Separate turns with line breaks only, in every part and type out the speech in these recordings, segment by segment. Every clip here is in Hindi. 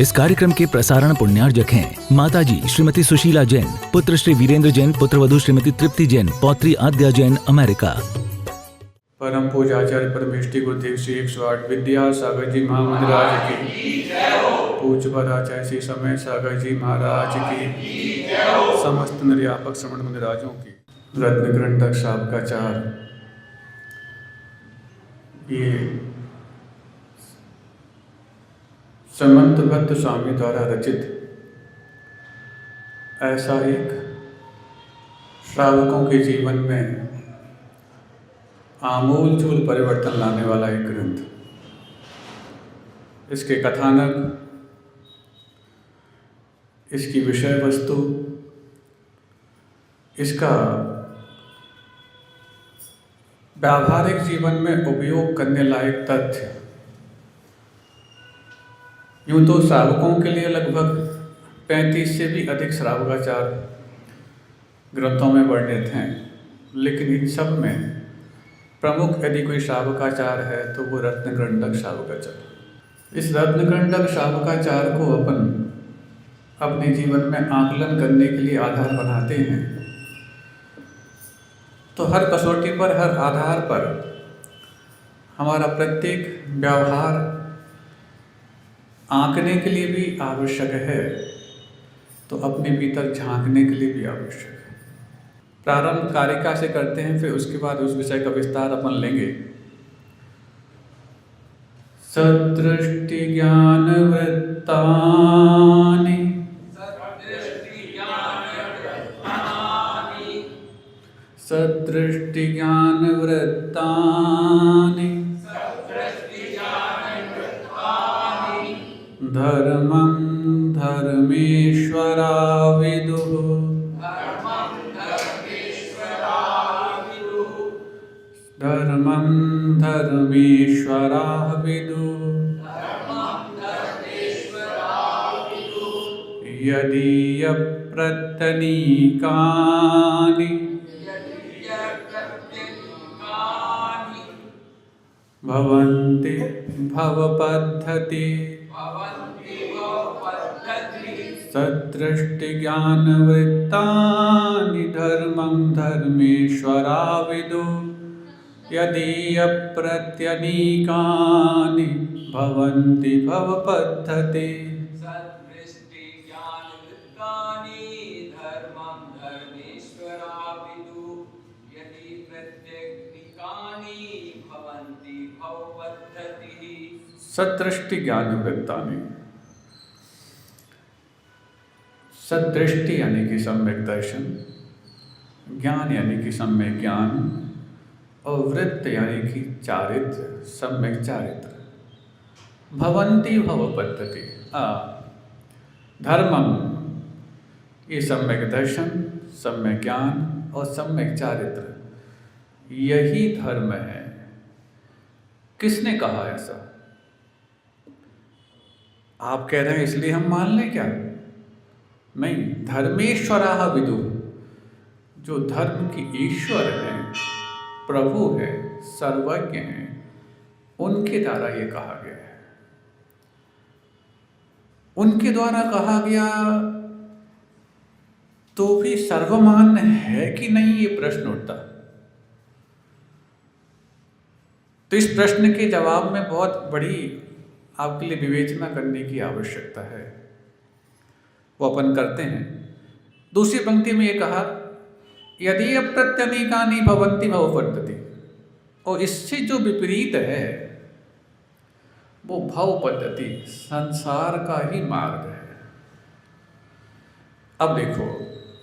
इस कार्यक्रम के प्रसारण पुण्यार्जक हैं माताजी श्रीमती सुशीला जैन, पुत्र श्री वीरेंद्र जैन, पुत्रवधू श्रीमती तृप्ति जैन, पौत्री आद्या जैन, अमेरिका।
परम पूजाचार्य परमेष्टि गुरुदेव श्री 108 विद्या सागर जी महाराज की पूज्य पदाचार्य श्री समय सागर जी महाराज की समस्त निर्यापक श्रवण मुनिराजों की रत्न ग्रंथक शाबकाचार। ये समंत भक्त स्वामी द्वारा रचित ऐसा एक श्रावकों के जीवन में आमूल चूल परिवर्तन लाने वाला एक ग्रंथ। इसके कथानक, इसकी विषय वस्तु, इसका व्यावहारिक जीवन में उपयोग करने लायक तथ्य, यूँ तो श्रावकों के लिए लगभग 35 से भी अधिक श्रावकाचार ग्रंथों में वर्णित हैं, लेकिन इन सब में प्रमुख यदि कोई श्रावकाचार है तो वो रत्नगंडक श्रावकाचार। इस रत्नगंडक श्रावकाचार को अपन अपने जीवन में आकलन करने के लिए आधार बनाते हैं, तो हर कसौटी पर, हर आधार पर हमारा प्रत्येक व्यवहार आंकने के लिए भी आवश्यक है, तो अपने भीतर झांकने के लिए भी आवश्यक है। प्रारंभ कारिका से करते हैं, फिर उसके बाद उस विषय का विस्तार अपन लेंगे। सदृष्टि ज्ञान वृत्तानि सदृष्टि ज्ञान वृत्तानि धर्मं धर्मेश्वरा विदुः धर्मं धर्मेश्वरा विदुः यदीय प्रत्यनीकानि भवन्ति भवपद्धति सदृष्टि ज्ञान वृत्तानि धर्मं धर्मेश्वरा विदुः यदीय प्रत्यनीकानि भवन्ति भवपद्धति
सदृष्टि ज्ञान वृत्तानि धर्मं धर्मेश्वरा विदुः यदि प्रत्यनीकानि भवन्ति भवपद्धति।
सदृष्टि ज्ञान वृत्तानि, सदृष्टि यानी कि सम्यक दर्शन, ज्ञान यानी कि सम्यक ज्ञान, और वृत्त यानी कि चारित्र, सम्यक चारित्र। भवन्ति भवपद्धति, धर्मम ये सम्यक दर्शन, सम्यक ज्ञान और सम्यक चारित्र, यही धर्म है। किसने कहा ऐसा? आप कह रहे हैं इसलिए हम मान लें क्या? नहीं, धर्मेश्वरा विदुः, जो धर्म की ईश्वर हैं, प्रभु है, सर्वज्ञ हैं, उनके द्वारा ये कहा गया है। उनके द्वारा कहा गया तो भी सर्वमान्य है कि नहीं, ये प्रश्न उठता। तो इस प्रश्न के जवाब में बहुत बड़ी आपके लिए विवेचना करने की आवश्यकता है, वो अपन करते हैं। दूसरी पंक्ति में ये कहा यदि प्रत्यनीकानि भवन्ति भवपद्धति, और इससे जो विपरीत है वो भव पद्धति, संसार का ही मार्ग है। अब देखो,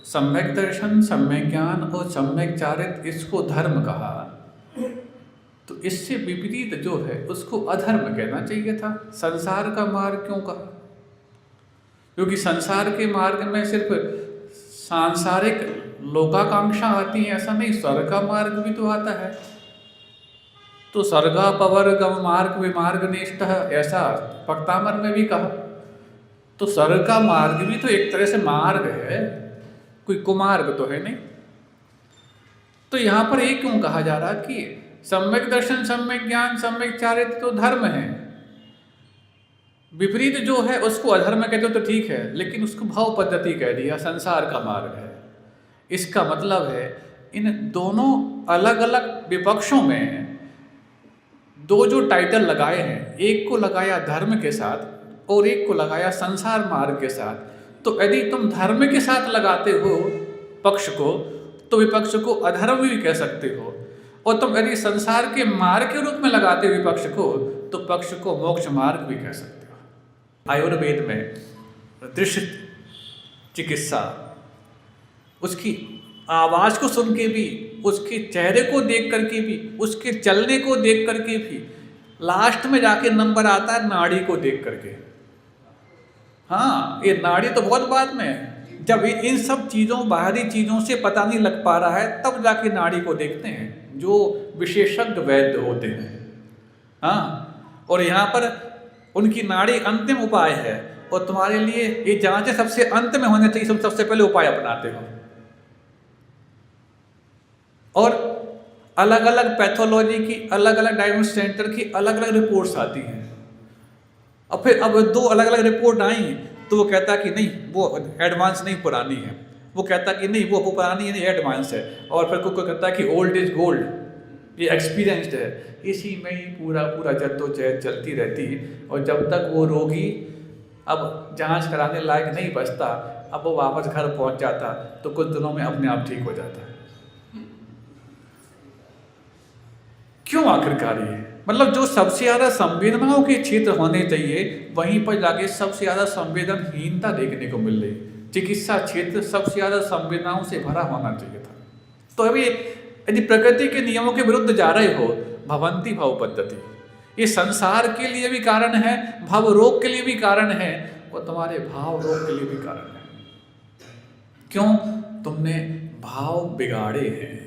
सम्यक दर्शन, सम्यक ज्ञान और सम्यक चारित्र, इसको धर्म कहा, तो इससे विपरीत जो है उसको अधर्म कहना चाहिए था। संसार का मार्ग क्यों कहा? क्योंकि संसार के मार्ग में सिर्फ सांसारिक लोकाकांक्षा आती है, ऐसा नहीं, स्वर्ग का मार्ग भी तो आता है। तो स्वर्गापवर्गम मार्ग विमार्ग निष्ठ, ऐसा पक्तामर में भी कहा। तो स्वर्ग का मार्ग भी तो एक तरह से मार्ग है, कोई कुमार्ग तो है नहीं। तो यहाँ पर एक क्यों कहा जा रहा कि सम्यक दर्शन, सम्यक ज्ञान, सम्यक चारित्र तो धर्म है, विपरीत जो है उसको अधर्म कहते हो तो ठीक है, लेकिन उसको भाव पद्धति कह दिया, संसार का मार्ग है। इसका मतलब है इन दोनों अलग अलग विपक्षों में दो जो टाइटल लगाए हैं, एक को लगाया धर्म के साथ और एक को लगाया संसार मार्ग के साथ। तो यदि तुम धर्म के साथ लगाते हो पक्ष को तो विपक्ष को अधर्म भी कह सकते हो, और तुम यदि संसार के मार्ग के रूप में लगाते हो विपक्ष को तो पक्ष को मोक्ष मार्ग भी कह सकते हो। आयुर्वेद में दृश्य चिकित्सा, उसकी आवाज़ को सुन के भी, उसके चेहरे को देख करके भी, उसके चलने को देख करके भी, लास्ट में जाके नंबर आता है नाड़ी को देख करके। हाँ, ये नाड़ी तो बहुत बाद में है, जब इन सब चीज़ों बाहरी चीज़ों से पता नहीं लग पा रहा है तब जाके नाड़ी को देखते हैं जो विशेषज्ञ वैद्य होते हैं। हाँ, और यहाँ पर उनकी नाड़ी अंतिम उपाय है और तुम्हारे लिए ये जांचें सबसे अंत में होने चाहिए, तुम सबसे पहले उपाय अपनाते हो। और अलग अलग पैथोलॉजी की, अलग अलग डायग्नोस्टिक सेंटर की अलग अलग रिपोर्ट्स आती हैं। अब फिर अब दो अलग अलग रिपोर्ट आई तो वो कहता कि नहीं वो एडवांस नहीं पुरानी है, वो कहता कि नहीं वो पुरानी है नहीं एडवांस है, और फिर कोई कहता है कि ओल्ड इज गोल्ड, ये एक्सपीरियंस्ड है। इसी में ही पूरा पूरा जद्दोजहद चलती रहती है, और जब तक वो रोगी अब जांच कराने लायक नहीं बचता, अब वो वापस घर पहुंच जाता तो कुछ दिनों में अपने आप ठीक हो जाता है। क्यों आखिरकार ये? मतलब जो सबसे ज़्यादा संवेदनाओं के क्षेत्र होने चाहिए वहीं पर जाके सबसे ज़्यादा संवेदनहीनता देखने को मिल रही। चिकित्सा क्षेत्र सबसे ज़्यादा संवेदनाओं से भरा होना चाहिए था। तो अभी यदि प्रकृति के नियमों के विरुद्ध जा रहे हो, भवंती भाव पद्धति ये संसार के लिए भी कारण है, भाव रोग के लिए भी कारण है, और तुम्हारे भाव रोग के लिए भी कारण है। क्यों? तुमने भाव बिगाड़े हैं।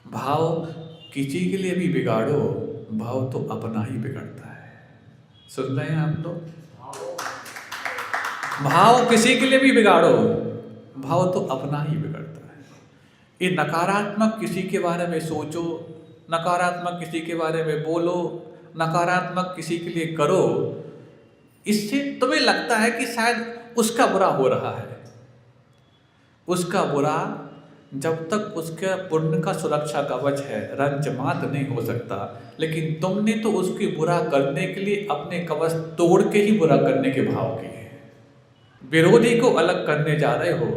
भाव किसी के लिए भी बिगाड़ो, भाव तो अपना ही बिगड़ता है। सुन रहे हैं आप लोग? भाव किसी के लिए भी बिगाड़ो, भाव तो अपना ही बिगड़ता है। ये नकारात्मक किसी के बारे में सोचो, नकारात्मक किसी के बारे में बोलो, नकारात्मक किसी के लिए करो, इससे तुम्हें लगता है कि शायद उसका बुरा हो रहा है। उसका बुरा जब तक उसके पुण्य का सुरक्षा कवच है रंच मात नहीं हो सकता, लेकिन तुमने तो उसकी बुरा करने के लिए अपने कवच तोड़ के ही बुरा करने के भाव किए। विरोधी को अलग करने जा रहे हो,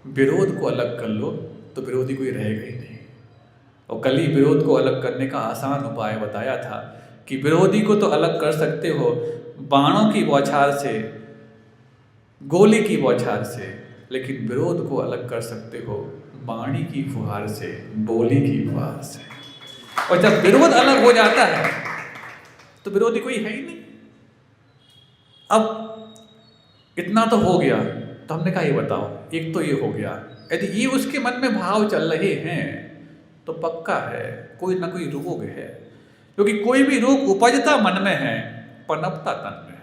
विरोध को अलग कर लो तो विरोधी कोई रहेगा ही नहीं। और कल ही विरोध को अलग करने का आसान उपाय बताया था कि विरोधी को तो अलग कर सकते हो बाणों की बौछार से, गोली की बौछार से, लेकिन विरोध को अलग कर सकते हो वाणी की फुहार से, बोली की फुहार से। और जब विरोध अलग हो जाता है तो विरोधी कोई है ही नहीं। अब इतना तो हो गया, तो हमने कहा ये बताओ, एक तो ये हो गया, यदि ये उसके मन में भाव चल रहे हैं तो पक्का है कोई ना कोई रोग है, क्योंकि कोई भी रोग उपजता मन में है, पनपता तन में है।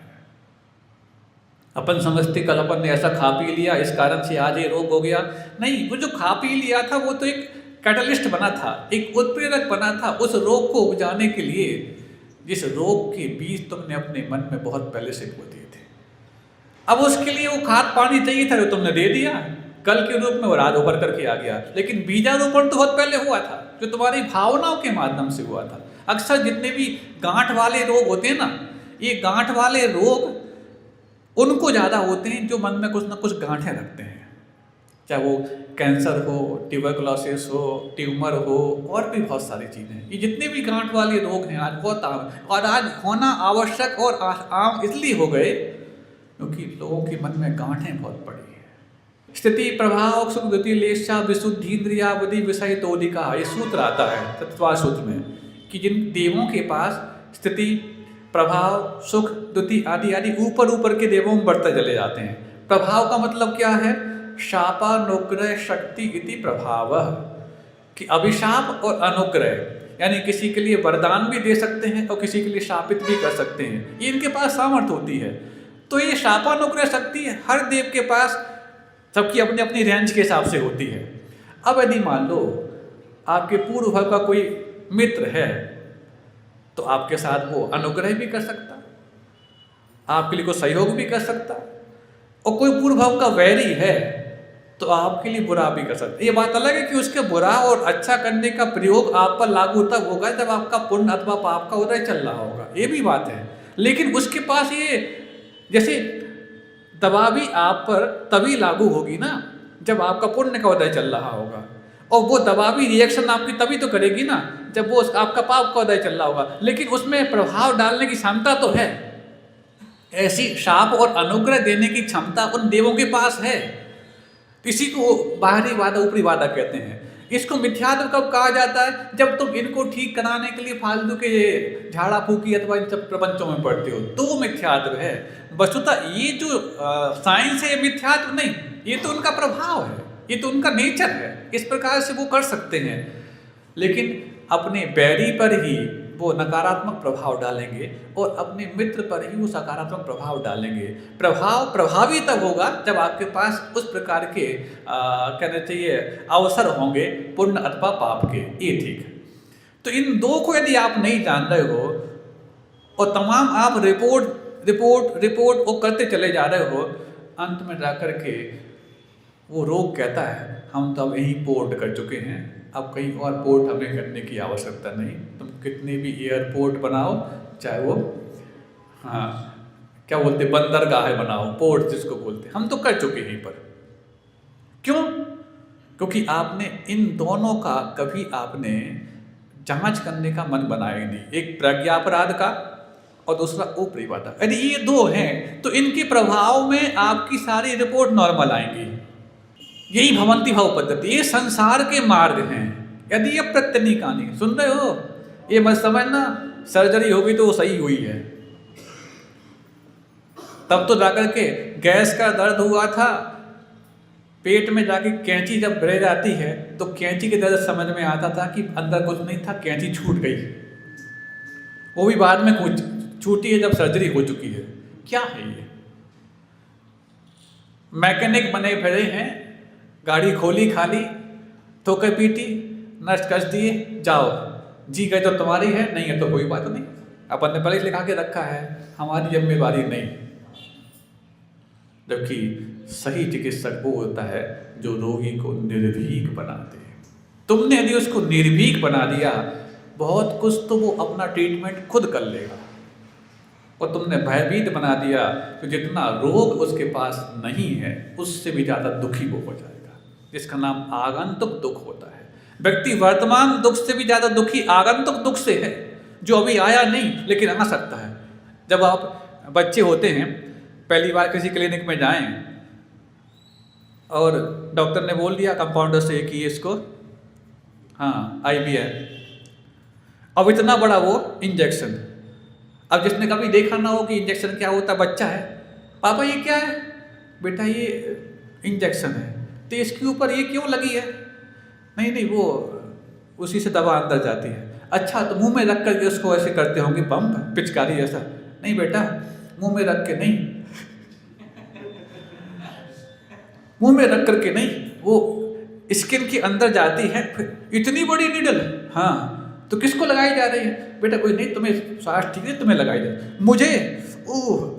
अपन समझते कल अपन ने ऐसा खा पी लिया इस कारण से आज ये रोग हो गया, नहीं, वो जो खा पी लिया था वो तो एक कैटलिस्ट बना था, एक उत्प्रेरक बना था उस रोग को उपजाने के लिए, जिस रोग के बीज तुमने अपने मन में बहुत पहले से बो दिए थे। अब उसके लिए वो खाद पानी चाहिए था, जो तुमने दे दिया, कल के रूप में वो रात उभर करके आ गया, लेकिन बीजारोपण तो बहुत पहले हुआ था, जो तुम्हारी भावनाओं के माध्यम से हुआ था। अक्सर जितने भी गांठ वाले रोग होते हैं ना, ये गांठ वाले रोग उनको ज़्यादा होते हैं जो मन में कुछ ना कुछ गांठें रखते हैं, चाहे वो कैंसर हो, ट्यूबरकुलोसिस हो, ट्यूमर हो, और भी बहुत सारी चीज़ें। ये जितने भी गांठ वाले रोग हैं आज बहुत आम, और आज होना आवश्यक और आम इसलिए हो गए क्योंकि लोगों के मन में गांठें बहुत पड़ी हैं। स्थिति प्रभाव सुख द्युति लेशा विशुद्धीन्द्रिया बुद्धि विषय तोदिका, ये सूत्र आता है तत्वा सूत्र में कि जिन देवों के पास स्थिति प्रभाव सुख द्युति आदि आदि ऊपर ऊपर के देवों में बढ़ते चले जाते हैं। प्रभाव का मतलब क्या है? शापानुग्रह शक्ति इति प्रभाव, कि अभिशाप और अनुग्रह, यानी किसी के लिए वरदान भी दे सकते हैं और किसी के लिए शापित भी कर सकते हैं, ये इनके पास सामर्थ्य होती है। तो ये शापानुग्रह शक्ति हर देव के पास सबकी अपनी अपनी रेंज के हिसाब से होती है। अब यदि मान लो आपके पूर्व भाव का कोई मित्र है तो आपके साथ वो अनुग्रह भी कर सकता, आपके लिए कोई सहयोग भी कर सकता, और कोई पूर्व भाव का वैरी है तो आपके लिए बुरा भी कर सकता। ये बात अलग है कि उसके बुरा और अच्छा करने का प्रयोग आप पर लागू तब होगा जब आपका पुण्य अथवा पाप का उदय चल रहा होगा, ये भी बात है। लेकिन उसके पास ये जैसे दवा भी आप पर तभी लागू होगी ना जब आपका पुण्य का उदय चल रहा होगा, और वो दवा भी रिएक्शन आपकी तभी तो करेगी ना जब वो आपका पाप का उदय चल रहा होगा। लेकिन उसमें प्रभाव डालने की क्षमता तो है, ऐसी शाप और अनुग्रह देने की क्षमता उन देवों के पास है। इसी को बाहरी वादा ऊपरी वादा कहते हैं। इसको मिथ्यात्व कब कहा जाता है? जब तुम इनको ठीक कराने के लिए फालतू के झाड़ा फूकी अथवा इन सब प्रपंचों में पड़ते हो तो मिथ्यात्व है। वस्तुतः ये जो साइंस है ये मिथ्यात्व नहीं, ये तो उनका प्रभाव है, ये तो उनका नेचर है, इस प्रकार से वो कर सकते हैं। लेकिन अपने बैरी पर ही वो नकारात्मक प्रभाव डालेंगे और अपने मित्र पर ही वो सकारात्मक प्रभाव डालेंगे। प्रभाव प्रभावी तब होगा जब आपके पास उस प्रकार के कहना चाहिए अवसर होंगे पुण्य अथवा पाप के। ये ठीक है। तो इन दो को यदि आप नहीं जान रहे हो और तमाम आप रिपोर्ट वो करते चले जा रहे हो, अंत में जाकर के वो रोग कहता है हम तो अब यहीं पोर्ट कर चुके हैं, अब कहीं और पोर्ट हमें करने की आवश्यकता नहीं। तुम कितने भी एयरपोर्ट बनाओ, चाहे वो क्या बोलते बंदरगाह बनाओ, पोर्ट जिसको बोलते, हम तो कर चुके यहीं पर। क्यों? क्योंकि आपने इन दोनों का कभी आपने जांच करने का मन बनाया ही नहीं, एक प्रज्ञापराध का और दूसरा ऊपरी वादा। यदि ये दो हैं तो इनके प्रभाव में आपकी सारी रिपोर्ट नॉर्मल आएंगी। यही भवंती भाव पद्धति, ये संसार के मार्ग हैं। यदि ये प्रत्यनी कहानी सुन रहे हो, ये मत समझना सर्जरी होगी तो वो सही हुई है। तब तो जाकर के गैस का दर्द हुआ था, पेट में जाके कैंची जब रह जाती है तो कैंची के दर्द समझ में आता था कि अंदर कुछ नहीं था, कैंची छूट गई। वो भी बाद में कुछ छूटी है जब सर्जरी हो चुकी है। क्या है ये? मैकेनिक बने फिरे हैं, गाड़ी खोली खाली, ठोकर पीटी, नष्ट कर दिए, जाओ, जी गए तो तुम्हारी है, नहीं है तो कोई बात नहीं, अपन ने पहले लिखा के रखा है, हमारी जिम्मेवारी नहीं। जबकि सही चिकित्सक वो होता है जो रोगी को निर्भीक बनाते हैं। तुमने यदि उसको निर्भीक बना दिया, बहुत कुछ तो वो अपना ट्रीटमेंट खुद कर लेगा, और तुमने भयभीत बना दिया तो जितना रोग उसके पास नहीं है उससे भी ज़्यादा दुखी वो हो जाएगा, जिसका नाम आगंतुक दुख होता है। व्यक्ति वर्तमान दुख से भी ज़्यादा दुखी आगंतुक दुख से है, जो अभी आया नहीं लेकिन आ सकता है। जब आप बच्चे होते हैं, पहली बार किसी क्लिनिक में जाएं और डॉक्टर ने बोल दिया कंपाउंडर से कि इसको IVF, अब इतना बड़ा वो इंजेक्शन, अब जिसने कभी देखा ना हो कि इंजेक्शन क्या होता, बच्चा है, पापा ये क्या है? बेटा ये इंजेक्शन है। तो इसके ऊपर ये क्यों लगी है? नहीं वो उसी से दवा अंदर जाती है। अच्छा तो मुंह में रख करके उसको ऐसे करते होंगे, पंप पिचकारी ऐसा? नहीं बेटा, मुंह में रख के नहीं, मुंह में रख करके नहीं, वो स्किन के अंदर जाती है। इतनी बड़ी नीडल, तो किसको लगाई जा रही है? बेटा कोई नहीं, तुम्हें स्वास्थ्य ठीक है, तुम्हें लगाई जाए। मुझे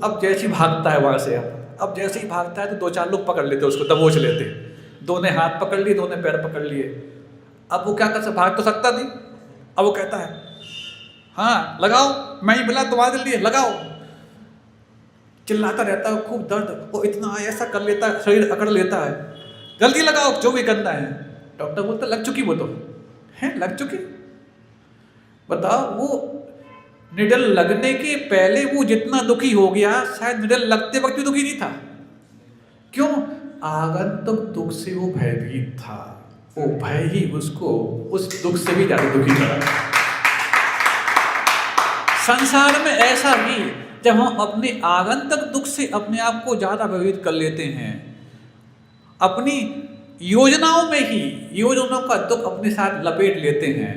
अब जैसे ही भागता है वहाँ से, अब जैसे ही भागता है तो 2-4 लोग पकड़ लेते, उसको दबोच लेते, 2 ने हाथ पकड़ लिए, 2 ने पैर पकड़ लिए। अब वो क्या कर सकता, भाग तो सकता नहीं। अब वो कहता है लगाओ, मैं ही मिला तुम्हारे लिए, लगाओ। चिल्लाता रहता है, खूब दर्द, वो इतना ऐसा कर लेता है, शरीर अकड़ लेता है, जल्दी लगाओ जो भी करना है। डॉक्टर बोलता लग चुकी, वो तो है लग चुकी। बताओ, वो निडल लगने के पहले वो जितना दुखी हो गया, शायद निडल लगते वक्त भी दुखी नहीं था। क्यों? आगंतुक दुख से वो भयभीत था, वो भय ही उसको उस दुख से भी ज्यादा दुखी करा। संसार में ऐसा भी, जब हम अपने आगंतुक दुख से अपने आप को ज्यादा भयभीत कर लेते हैं, अपनी योजनाओं में ही योजनाओं का दुख अपने साथ लपेट लेते हैं,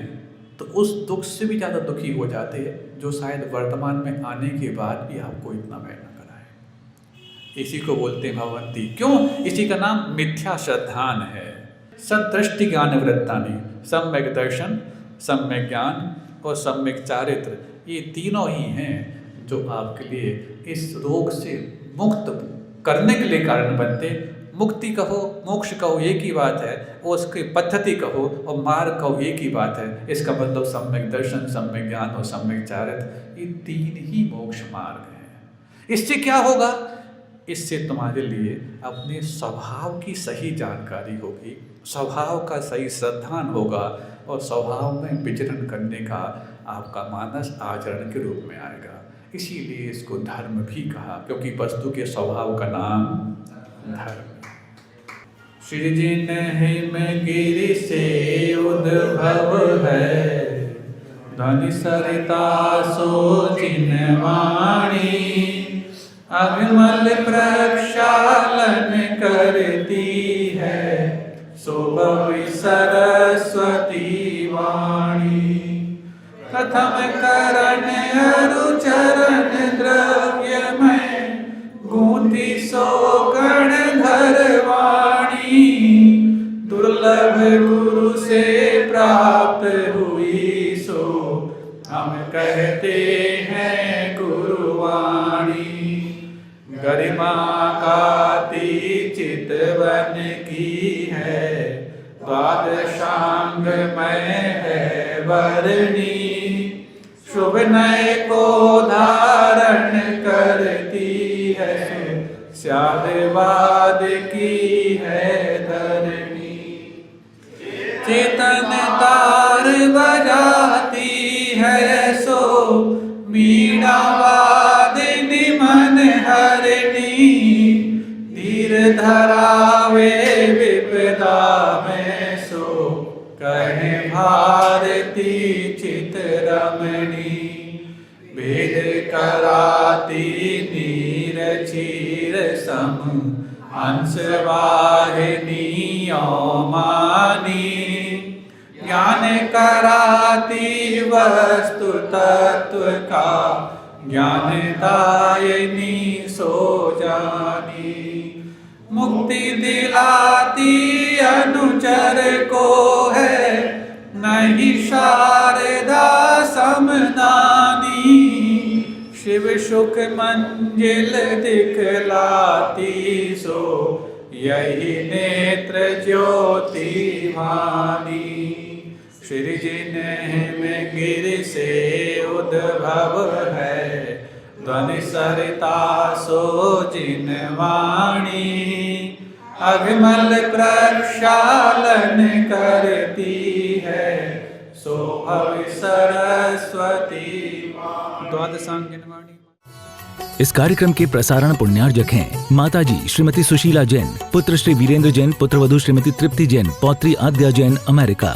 तो उस दुख से भी ज़्यादा दुखी हो जाते हैं, जो शायद वर्तमान में आने के बाद भी आपको इतना भय न कराए। इसी को बोलते हैं भवंती। क्यों? इसी का नाम मिथ्या श्रद्धान है। सदृष्टि ज्ञान वृत्तानि, सम्यक दर्शन, सम्यक ज्ञान और सम्यक चारित्र, ये तीनों ही हैं जो आपके लिए इस रोग से मुक्त करने के लिए कारण बनते। मुक्ति कहो, मोक्ष कहो, एक ही बात है, और उसकी पद्धति कहो और मार्ग कहो, एक ही बात है। इसका मतलब सम्यक दर्शन, सम्यक ज्ञान और सम्यक चारित्र, ये तीन ही मोक्ष मार्ग हैं। इससे क्या होगा? इससे तुम्हारे लिए अपने स्वभाव की सही जानकारी होगी, स्वभाव का सही श्रद्धान होगा और स्वभाव में विचरण करने का आपका मानस आचरण के रूप में आएगा। इसीलिए इसको धर्म भी कहा, क्योंकि वस्तु के स्वभाव का नाम धर्म। सृजन हिमगिरि से उद्भव है, धनि सरिता सोचिन वाणी, अभिमल प्रक्षालन करती है, शोभवि सरस्वती वाणी। प्रथम करण अरु चरण द्रव्यमय, गूंथी सो गण धरवाणी, दुर्लभ गुरु से प्राप्त हुई सो, हम कहते हैं गुरुवाणी। गरिमा काती चितवन की है, द्वादशांग में है वर्णी, शुभ नय को धारण करती है, स्यादवाद की है धरणी। चेतन तार बजाती है सो, मीणा वादिनी मन हरणी, धीर धरावे विपदा में सो, कहे भारती चितरमणि। भेद कराती नीर चीर सम, हंस वाहिनी ओमानी, ज्ञान कराती वस्तु तत्व का, ज्ञान दायिनी सो जानी। मुक्ति दिलाती अनुचर को है, नहीं शारदा समदानी, शिव सुख मंजिल दिखलाती सो, यही नेत्र ज्योति भानी। सृजन हिमगिरि से उद्भव है, ध्वनि सरिता सोचिन वाणी, अभिमल प्रक्षालन करती है, शोभवि सरस्वती द्वादशांगिन वाणी।
इस कार्यक्रम के प्रसारण पुण्यार्जक हैं माताजी श्रीमती सुशीला जैन, पुत्र श्री वीरेंद्र जैन, पुत्रवधू श्रीमती तृप्ति जैन, पौत्री आद्या जैन, अमेरिका।